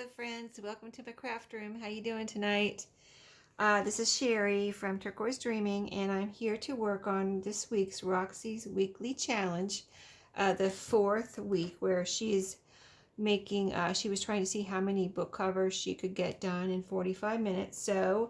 Hello friends, welcome to my craft room. How you doing tonight? This is Sherry from Turquoise Dreaming, and I'm here to work on this week's Roxy's weekly challenge, the fourth week, where she's making, she was trying to see how many book covers she could get done in 45 minutes. So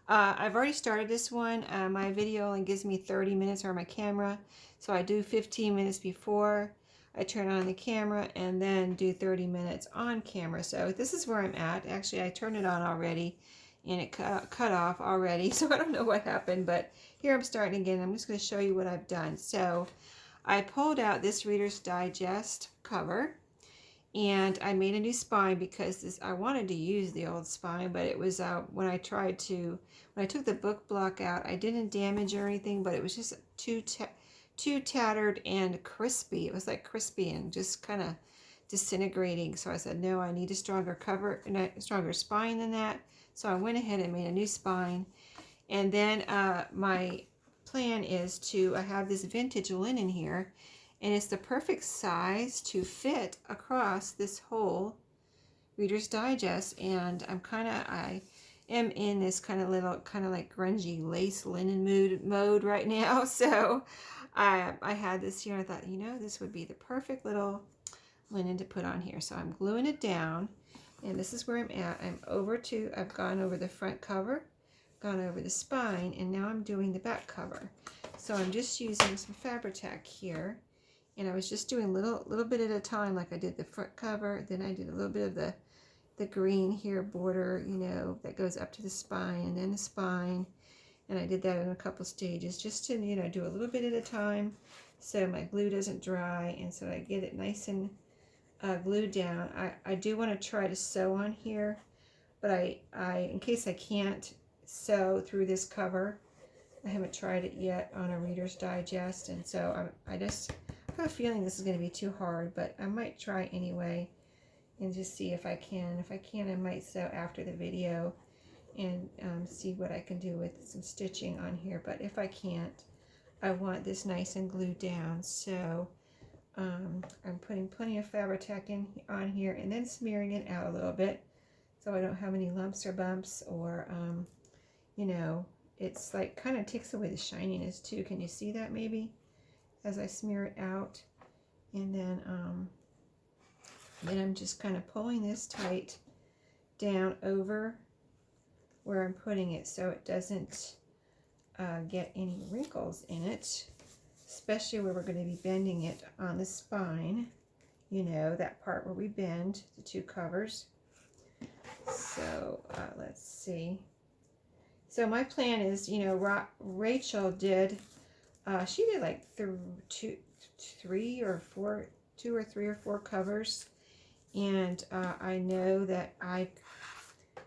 I've already started this one. My video only gives me 30 minutes on my camera, so I do 15 minutes before I turn on the camera and then do 30 minutes on camera. So this is where I'm at. Actually, I turned it on already and it cut off already. So I don't know what happened, but here I'm starting again. I'm just going to show you what I've done. So I pulled out this Reader's Digest cover and I made a new spine because I wanted to use the old spine, but it was when I took the book block out, I didn't damage or anything, but it was just too tattered and crispy. It was like crispy and just kind of disintegrating. So I said, no, I need a stronger cover and a stronger spine than that. So I went ahead and made a new spine. And then my plan is I have this vintage linen here, and it's the perfect size to fit across this whole Reader's Digest. And I am in this kind of like grungy lace linen mode right now. So I had this here and I thought, you know, this would be the perfect little linen to put on here. So I'm gluing it down, and this is where I'm at. I've gone over the front cover, gone over the spine, and now I'm doing the back cover. So I'm just using some Fabri-Tac here, and I was just doing little bit at a time, like I did the front cover, then I did a little bit of the green here border, you know, that goes up to the spine, and then the spine. And I did that in a couple stages just to, you know, do a little bit at a time so my glue doesn't dry, and so I get it nice and glued down. I do want to try to sew on here, but in case I can't sew through this cover, I haven't tried it yet on a Reader's Digest, and so I have a feeling this is going to be too hard, but I might try anyway and just see if I can. If I can, I might sew after the video and see what I can do with some stitching on here. But if I can't, I want this nice and glued down. So I'm putting plenty of Fabri-Tac on here and then smearing it out a little bit so I don't have any lumps or bumps, or you know, it's like kind of takes away the shininess too. Can you see that maybe as I smear it out? And then I'm just kind of pulling this tight down over where I'm putting it so it doesn't get any wrinkles in it, especially where we're going to be bending it on the spine, you know, that part where we bend the two covers. So let's see. So my plan is, you know, Rachel did, she did like two or three or four covers, and I know that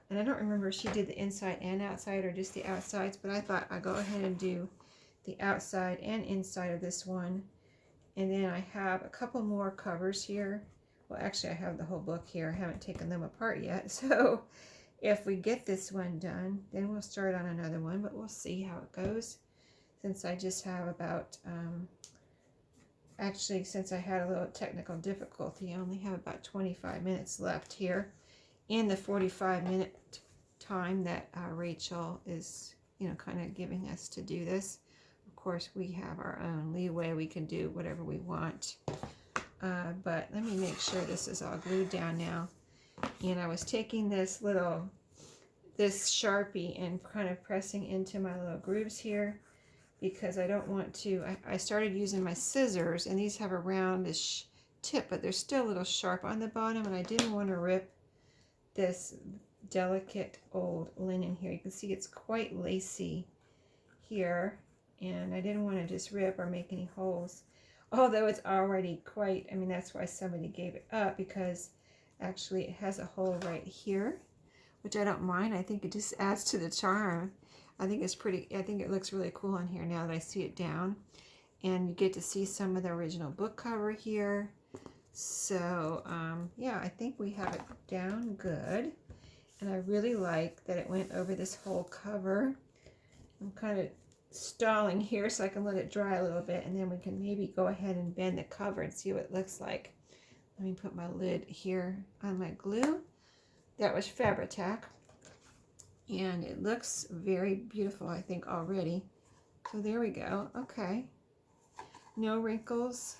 and I don't remember if she did the inside and outside or just the outsides, but I thought I'd go ahead and do the outside and inside of this one. And then I have a couple more covers here. Well, actually I have the whole book here. I haven't taken them apart yet. So if we get this one done, then we'll start on another one, but we'll see how it goes. Since I just have about, actually since I had a little technical difficulty, I only have about 25 minutes left here in the 45-minute time that Rachel is, you know, kind of giving us to do this. Of course, we have our own leeway. We can do whatever we want. But let me make sure this is all glued down now. And I was taking this Sharpie and kind of pressing into my little grooves here because I don't want to, I started using my scissors, and these have a roundish tip, but they're still a little sharp on the bottom, and I didn't want to rip this delicate old linen here. You can see it's quite lacy here, and I didn't want to just rip or make any holes, although it's already quite, I mean, that's why somebody gave it up, because actually it has a hole right here, which I don't mind. I think it just adds to the charm. I think it's pretty, I think it looks really cool on here now that I see it down, and you get to see some of the original book cover here. So yeah, I think we have it down good, and I really like that it went over this whole cover. I'm kind of stalling here so I can let it dry a little bit, and then we can maybe go ahead and bend the cover and see what it looks like. Let me put my lid here on my glue. that was Fabri-Tac. And it looks very beautiful, I think, already. So there we go. Okay. No wrinkles.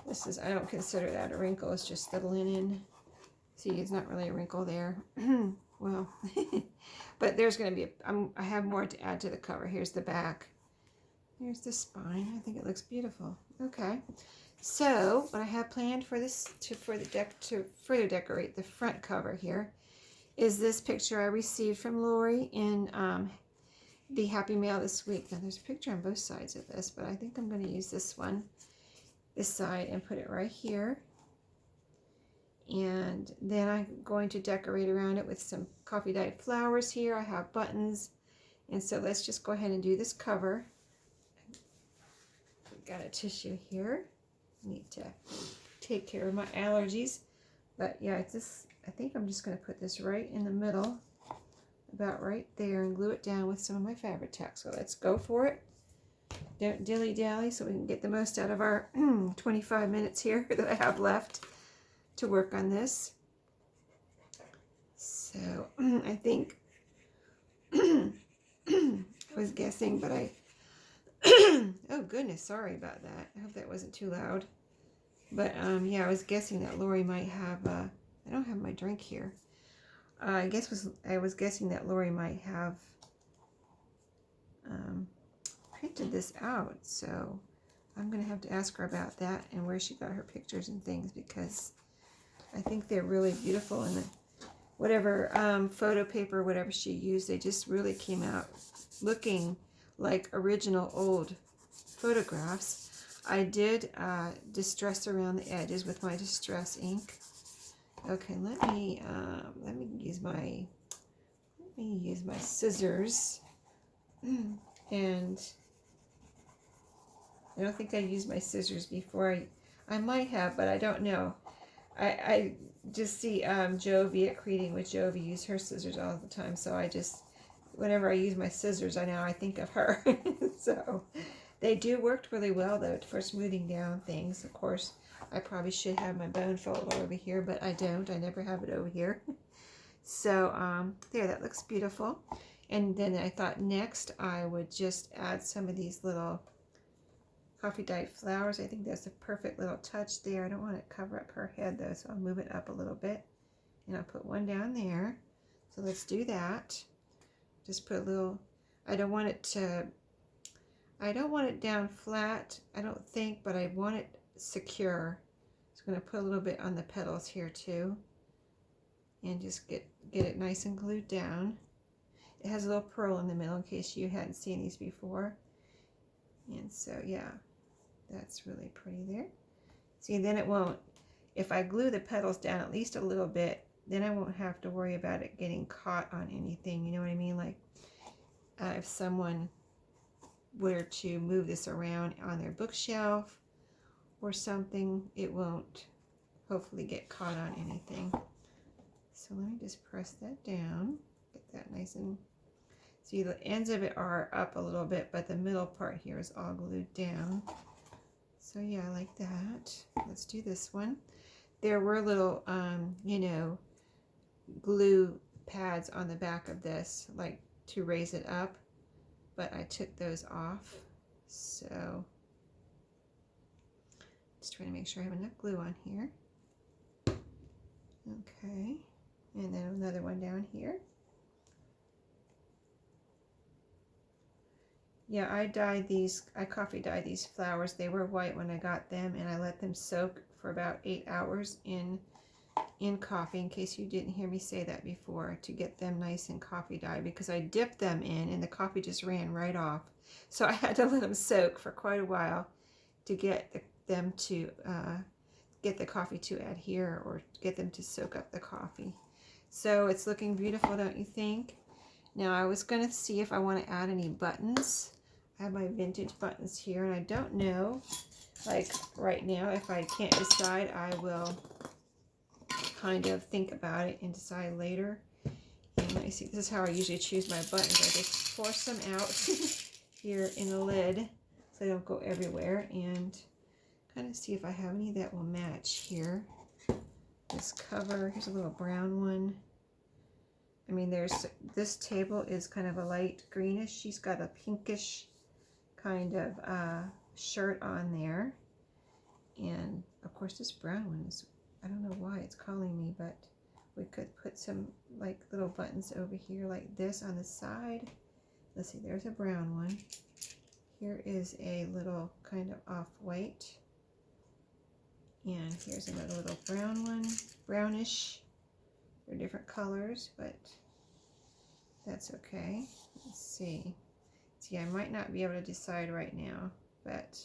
This is, I don't consider that a wrinkle. It's just the linen. See, it's not really a wrinkle there. Well, but there's going to be, I have more to add to the cover. Here's the back. Here's the spine. I think it looks beautiful. Okay. So what I have planned for this, to further decorate the front cover here, is this picture I received from Lori in the Happy Mail this week. Now there's a picture on both sides of this, but I think I'm going to use this one, this side, and put it right here. And then I'm going to decorate around it with some coffee dyed flowers here. I have buttons. And so let's just go ahead and do this cover. I've got a tissue here. I need to take care of my allergies. But yeah, I think I'm just going to put this right in the middle, about right there, and glue it down with some of my Fabri-Tac. So let's go for it. Don't dilly-dally so we can get the most out of our 25 minutes here that I have left to work on this. So I think I was guessing, but oh goodness, sorry about that. I hope that wasn't too loud. But yeah, I was guessing that Lori might have I don't have my drink here. I was guessing that Lori might have printed this out, so I'm gonna have to ask her about that and where she got her pictures and things, because I think they're really beautiful, and whatever photo paper, whatever she used, they just really came out looking like original old photographs. I did distress around the edges with my distress ink. Okay, let me use my scissors, and I don't think I used my scissors before. I might have, but I don't know. I just see Jovi at Creating with Jovi use her scissors all the time, so I just, whenever I use my scissors, I think of her. So they do work really well though for smoothing down things. Of course, I probably should have my bone folder over here, but I don't. I never have it over here. So there, that looks beautiful. And then I thought next I would just add some of these little coffee dyed flowers. I think that's a perfect little touch there. I don't want to cover up her head though, so I'll move it up a little bit, and I'll put one down there. So let's do that. Just put a little, I don't want it down flat, I don't think, but I want it secure. So I'm going to put a little bit on the petals here too, and just get it nice and glued down. It has a little pearl in the middle in case you hadn't seen these before. And so yeah, that's really pretty there. See, then it won't, if I glue the petals down at least a little bit, then I won't have to worry about it getting caught on anything, you know what I mean? Like if someone were to move this around on their bookshelf or something, it won't hopefully get caught on anything. So let me just press that down, get that nice and, see, the ends of it are up a little bit, but the middle part here is all glued down. So yeah, I like that. Let's do this one. There were little, you know, glue pads on the back of this, like to raise it up, but I took those off. So just trying to make sure I have enough glue on here. Okay, and then another one down here. Yeah, I coffee dyed these flowers. They were white when I got them, and I let them soak for about 8 hours in coffee, in case you didn't hear me say that before, to get them nice and coffee dyed, because I dipped them in and the coffee just ran right off. So I had to let them soak for quite a while to get them to get the coffee to adhere, or get them to soak up the coffee. So it's looking beautiful, don't you think? Now I was going to see if I want to add any buttons. I have my vintage buttons here, and I don't know, like right now, if I can't decide, I will kind of think about it and decide later. And let me see, this is how I usually choose my buttons. I just force them out here in the lid so they don't go everywhere, and kind of see if I have any that will match here. This cover, here's a little brown one. I mean, this table is kind of a light greenish. She's got a pinkish kind of shirt on there. And of course this brown one is, I don't know why it's calling me, but we could put some like little buttons over here like this on the side. Let's see, there's a brown one. Here is a little kind of off-white. And here's another little brown one, brownish. They're different colors, but that's okay. Let's see. See, I might not be able to decide right now, but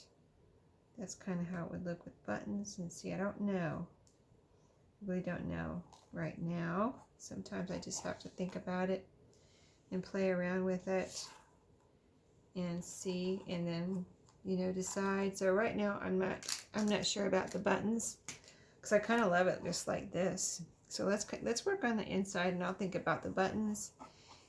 that's kind of how it would look with buttons. And see, I don't know. I really don't know right now. Sometimes I just have to think about it and play around with it and see, and then, you know, decide. So right now I'm not sure about the buttons because I kind of love it just like this. So let's work on the inside, and I'll think about the buttons.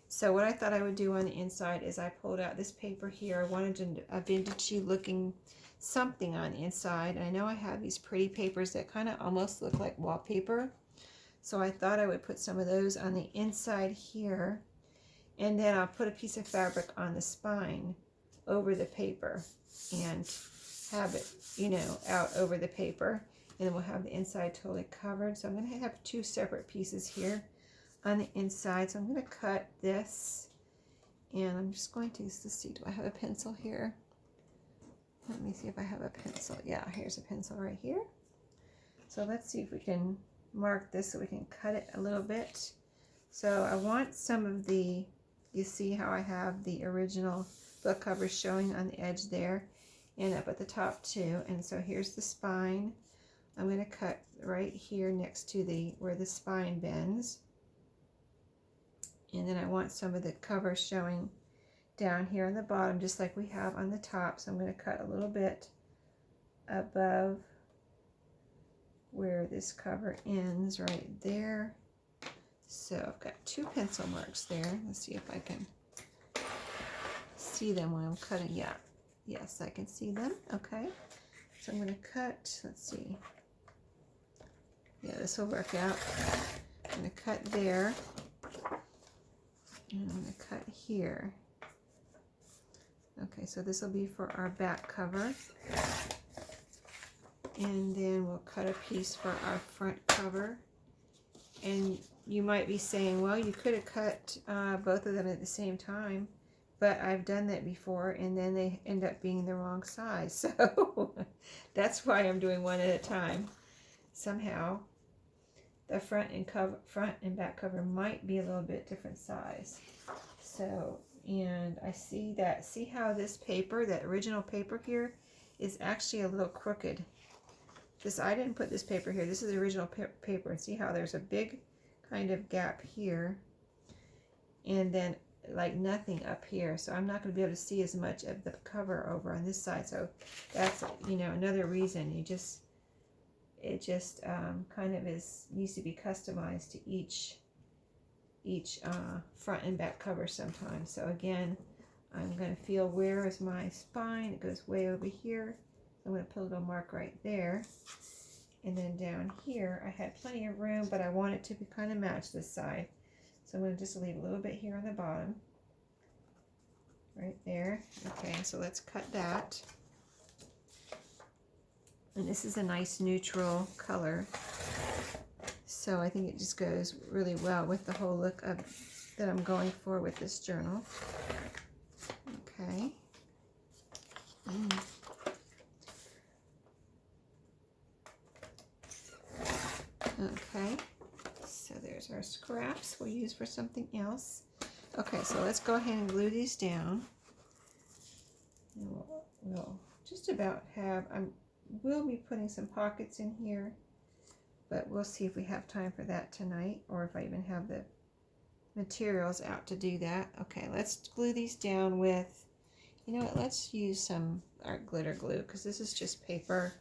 So what I thought I would do on the inside is I pulled out this paper here. I wanted a vintagey looking something on the inside. And I know I have these pretty papers that kind of almost look like wallpaper. So I thought I would put some of those on the inside here. And then I'll put a piece of fabric on the spine over the paper and have it, you know, out over the paper. And then we'll have the inside totally covered. So I'm going to have two separate pieces here on the inside. So I'm going to cut this. And I'm just going to, let's see, do I have a pencil here? Let me see if I have a pencil. Yeah, here's a pencil right here. So let's see if we can mark this so we can cut it a little bit. So I want some of the, you see how I have the original book cover showing on the edge there and up at the top too. And so here's the spine. I'm going to cut right here next to the where the spine bends. And then I want some of the cover showing down here on the bottom, just like we have on the top. So I'm going to cut a little bit above where this cover ends right there. So I've got two pencil marks there. Let's see if I can see them when I'm cutting. Yeah, yes, I can see them. Okay, so I'm going to cut, let's see. Yeah, this will work out. I'm going to cut there. And I'm going to cut here. Okay, so this will be for our back cover. And then we'll cut a piece for our front cover. And you might be saying, well, you could have cut both of them at the same time, but I've done that before and then they end up being the wrong size. So that's why I'm doing one at a time. Somehow the front and back cover might be a little bit different size. So, and I see that, see how this paper, that original paper here, is actually a little crooked. I didn't put this paper here. This is the original paper. And see how there's a big kind of gap here. And then like nothing up here. So I'm not going to be able to see as much of the cover over on this side. So that's, you know, another reason. It just kind of needs to be customized to each front and back cover sometimes. So again, I'm going to feel where is my spine. It goes way over here. I'm going to put a little mark right there. And then down here, I had plenty of room, but I want it to kind of match this side. So I'm going to just leave a little bit here on the bottom. Right there. Okay, so let's cut that. And this is a nice neutral color. So I think it just goes really well with the whole look of that I'm going for with this journal. Okay. Okay, so there's our scraps we'll use for something else. Okay, so let's go ahead and glue these down. And we'll just about have, we'll be putting some pockets in here, but we'll see if we have time for that tonight, or if I even have the materials out to do that. Okay, let's glue these down with, you know what, let's use some art glitter glue, because this is just paper.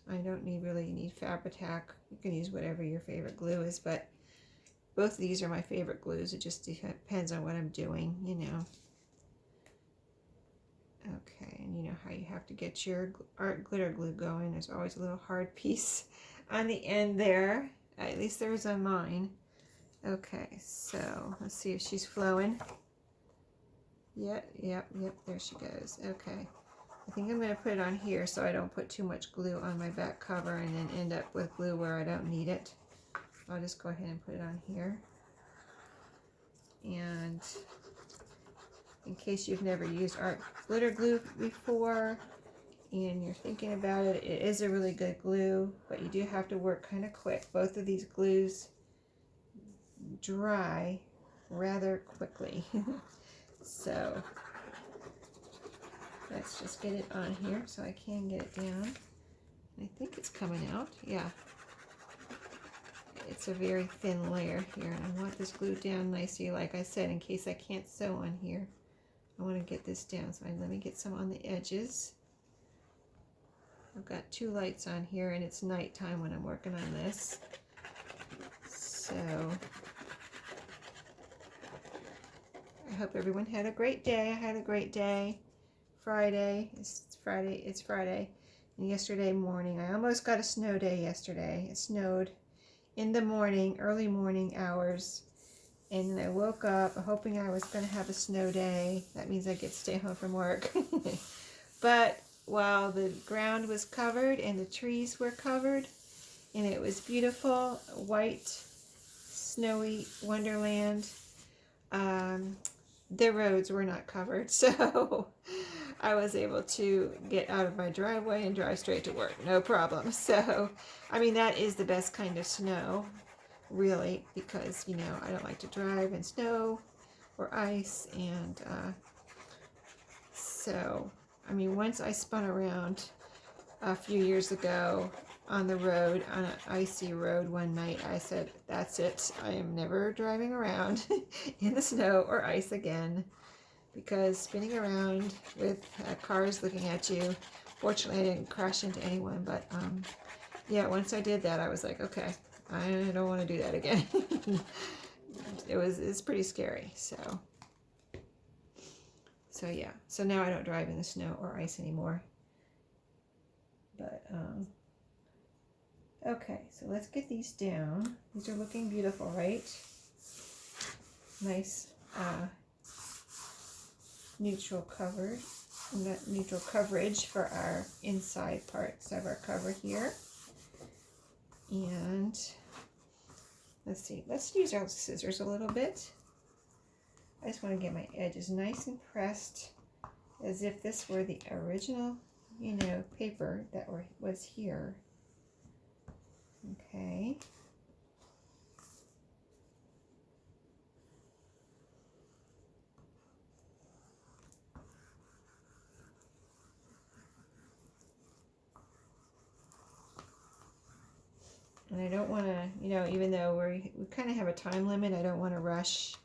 I don't really need Fabri-Tac. You can use whatever your favorite glue is, but both of these are my favorite glues. It just depends on what I'm doing, you know. Okay, and you know how you have to get your art glitter glue going. There's always a little hard piece on the end there. At least there's on mine. Okay, so let's see if she's flowing. Yep, there she goes. Okay. I think I'm going to put it on here so I don't put too much glue on my back cover and then end up with glue where I don't need it. I'll just go ahead and put it on here. And in case you've never used art glitter glue before and you're thinking about it, it is a really good glue, but you do have to work kind of quick. Both of these glues dry rather quickly. So let's just get it on here so I can get it down. I think it's coming out. Yeah. It's a very thin layer here, and I want this glued down nicely. Like I said, in case I can't sew on here, I want to get this down. So let me get some on the edges. I've got 2 lights on here, and it's nighttime when I'm working on this. So I hope everyone had a great day. I had a great day. Friday. It's Friday. And yesterday morning, I almost got a snow day yesterday. It snowed in the morning, early morning hours, and then I woke up hoping I was going to have a snow day. That means I get to stay home from work. But while the ground was covered and the trees were covered and it was beautiful, white, snowy wonderland, the roads were not covered, so I was able to get out of my driveway and drive straight to work, no problem. So, I mean, that is the best kind of snow, really, because, you know, I don't like to drive in snow or ice, and so, I mean, once I spun around a few years ago on the road, on an icy road one night, I said, that's it, I am never driving around in the snow or ice again. Because spinning around with cars looking at you, fortunately I didn't crash into anyone, but yeah, once I did that, I was like, okay, I don't want to do that again. It's pretty scary. So yeah, so now I don't drive in the snow or ice anymore. But okay, so let's get these down. These are looking beautiful, right? Nice neutral coverage for our inside parts of our cover here. And let's see, let's use our scissors a little bit. I just want to get my edges nice and pressed as if this were the original, you know, paper that was here. Okay. And I don't want to, you know, even though we kind of have a time limit, I don't want to rush.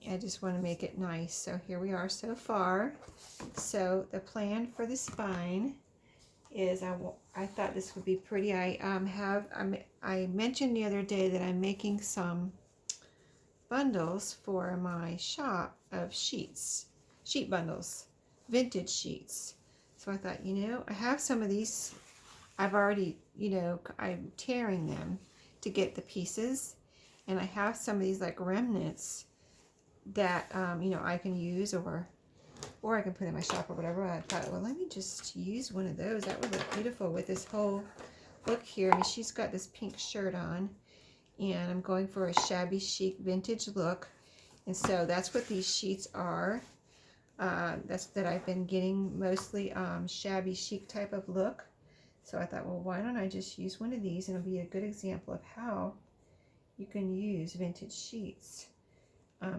I just want to make it nice. So here we are so far. So the plan for the spine is I thought this would be pretty. I mentioned the other day that I'm making some bundles for my shop of sheet bundles, vintage sheets. So I thought, you know, I have some of these. I've already, you know, I'm tearing them to get the pieces, and I have some of these like remnants that you know, I can use or I can put in my shop or whatever. I thought, well, let me just use one of those. That would look beautiful with this whole look here. And she's got this pink shirt on, and I'm going for a shabby chic vintage look, and so that's what these sheets are. That I've been getting mostly shabby chic type of look. So I thought, well, why don't I just use one of these, and it'll be a good example of how you can use vintage sheets.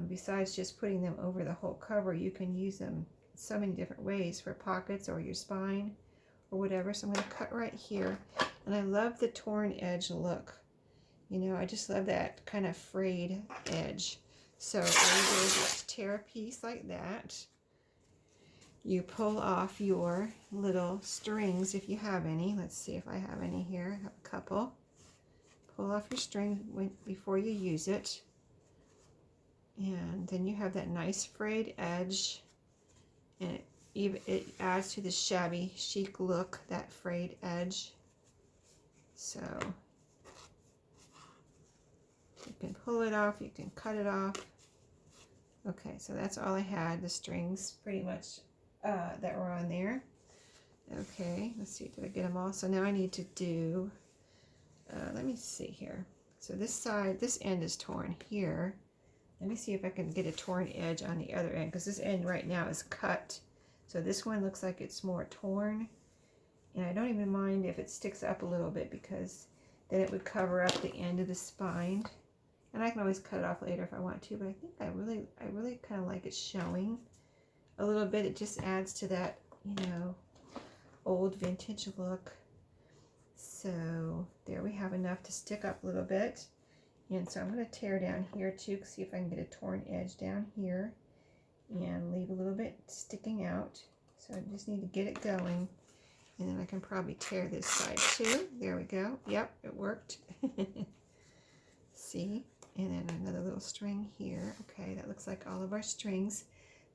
Besides just putting them over the whole cover, you can use them so many different ways for pockets or your spine or whatever. So I'm going to cut right here. And I love the torn edge look. You know, I just love that kind of frayed edge. So all you do is just tear a piece like that. You pull off your little strings if you have any. Let's see if I have any here. I have a couple. Pull off your string before you use it. And then you have that nice frayed edge. And it adds to the shabby chic look, that frayed edge. So You can pull it off, you can cut it off. Okay, so that's all I had, the strings pretty much that were on there. Okay, let's see, did I get them all? So now I need to do, let me see here. So this side, this end is torn here. Let me see if I can get a torn edge on the other end, because this end right now is cut. So this one looks like it's more torn. And I don't even mind if it sticks up a little bit, because then it would cover up the end of the spine. And I can always cut it off later if I want to, but I think I really kind of like it showing a little bit. It just adds to that, you know, old vintage look. So there we have enough to stick up a little bit. And so I'm going to tear down here too, see if I can get a torn edge down here and leave a little bit sticking out. So I just need to get it going. And then I can probably tear this side too. There we go. Yep, it worked. See? And then another little string here. Okay, that looks like all of our strings.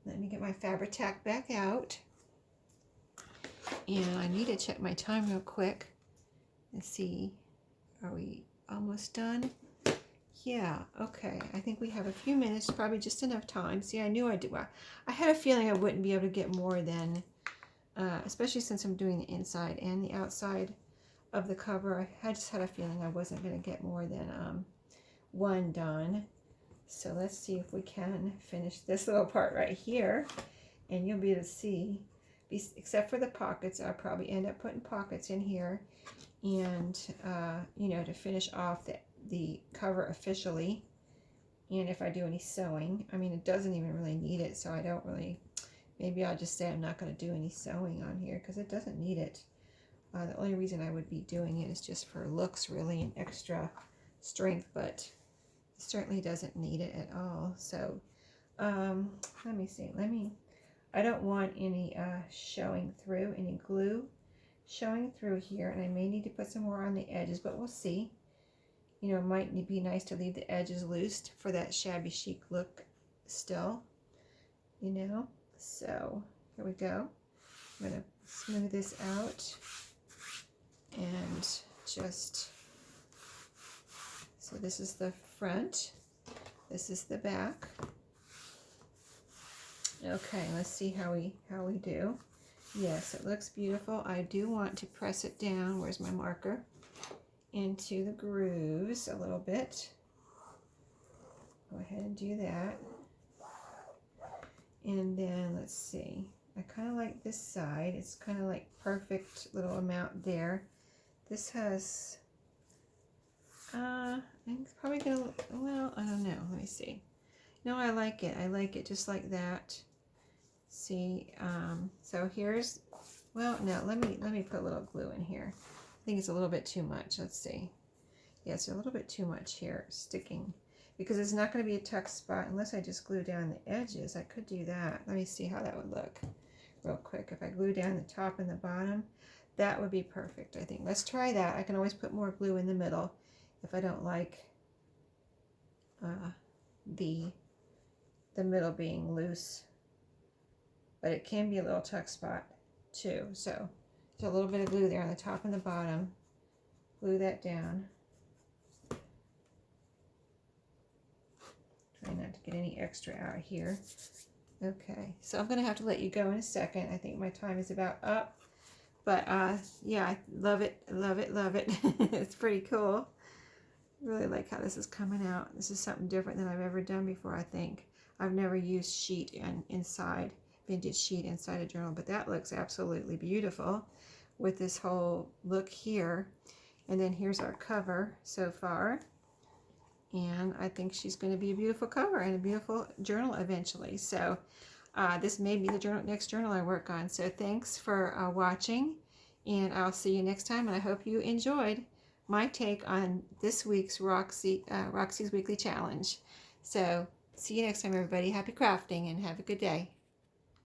Let me get my Fabri-Tac back out. And I need to check my time real quick and see, are we almost done? Yeah, okay. I think we have a few minutes, probably just enough time. See, I knew I did. I had a feeling I wouldn't be able to get more than, especially since I'm doing the inside and the outside of the cover. I just had a feeling I wasn't going to get more than one done. So let's see if we can finish this little part right here, and you'll be able to see, except for the pockets, I'll probably end up putting pockets in here, and you know, to finish off the cover officially. And if I do any sewing, I mean, it doesn't even really need it, so I don't really, maybe I'll just say I'm not going to do any sewing on here because it doesn't need it. The only reason I would be doing it is just for looks, really, and extra strength, but it certainly doesn't need it at all. So let me see, I don't want any showing through, any glue showing through here, and I may need to put some more on the edges, but we'll see. You know, it might be nice to leave the edges loose for that shabby chic look still, you know. So here we go. I'm going to smooth this out and just, so this is the front, this is the back. Okay, let's see how we do. Yes, it looks beautiful. I do want to press it down, where's my marker, into the grooves a little bit. Go ahead and do that. And then let's see, I kind of like this side. It's kind of like perfect little amount there. This has, I'm probably gonna, well, I don't know, let me see. No, I like it. I like it just like that. See, so here's, well, no, let me put a little glue in here. I think it's a little bit too much. Let's see. Yeah, it's a little bit too much here sticking, because it's not going to be a tuck spot unless I just glue down the edges. I could do that. Let me see how that would look real quick. If I glue down the top and the bottom, that would be perfect, I think. Let's try that. I can always put more glue in the middle if I don't like the middle being loose. But it can be a little tuck spot too. So a little bit of glue there on the top and the bottom. Glue that down. Try not to get any extra out here. Okay, so I'm going to have to let you go in a second. I think my time is about up. But yeah, I love it, love it, love it. It's pretty cool. Really like how this is coming out. This is something different than I've ever done before, I think. I've never used sheet inside, vintage sheet inside a journal, but that looks absolutely beautiful with this whole look here. And then here's our cover so far. And I think she's going to be a beautiful cover and a beautiful journal eventually. So this may be the next journal I work on. So thanks for watching, and I'll see you next time. And I hope you enjoyed my take on this week's Roxy's Weekly Challenge. So see you next time, everybody. Happy crafting and have a good day.